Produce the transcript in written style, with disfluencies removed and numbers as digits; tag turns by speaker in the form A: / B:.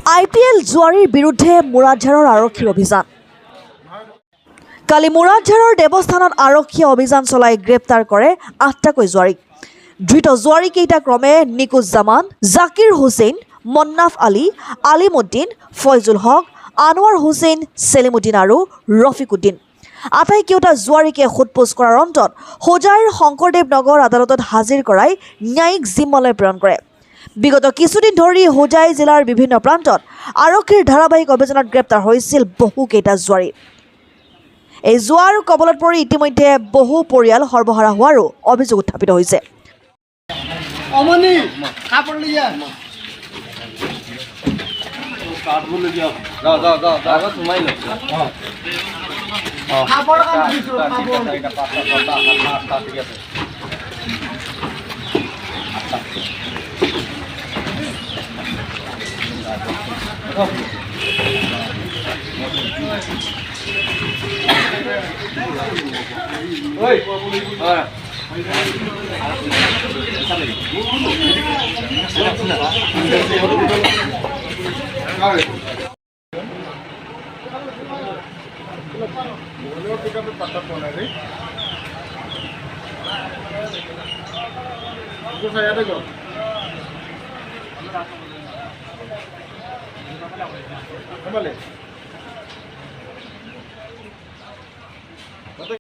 A: IPL জুৱাৰীৰ বিৰুদ্ধে মুৰাজহাৰৰ আৰক্ষীৰ অভিযান। কালি মুৰাজহাৰৰ দেৱস্থানত আৰক্ষীয়ে অভিযান চলাই গ্ৰেপ্তাৰ কৰে ৮টাকৈ জুৱাৰীক। ধৃত জুৱাৰীকেইটা ক্ৰমে নিকুজ্জামান, জাকিৰ হুছেইন, মন্নাফ আলী, আলিমুদ্দিন, ফয়জুল হক, আনোৱাৰ হুছেইন, চেলিমুদ্দিন আৰু ৰফিকুদ্দিন। আটাইকেইটা জুৱাৰীকে সোধপোছ কৰাৰ অন্তত হোজাইৰ শংকৰদেৱ নগৰ আদালতত হাজিৰ কৰাই ন্যায়িক জিম্মালৈ প্ৰেৰণ কৰে। বিগত কিছুদিন ধৰি হোজাই জিলাৰ বিভিন্ন প্ৰান্তত আৰক্ষীৰ ধাৰাবাহিক অভিযানত গ্ৰেপ্তাৰ হৈছিল বহুকেইটা জুৱাৰী। এই জুৱাৰ কবলত পৰি ইতিমধ্যে বহু পৰিয়াল সৰ্বহাৰা হোৱাৰো অভিযোগ উত্থাপিত হৈছে।
B: Kembali.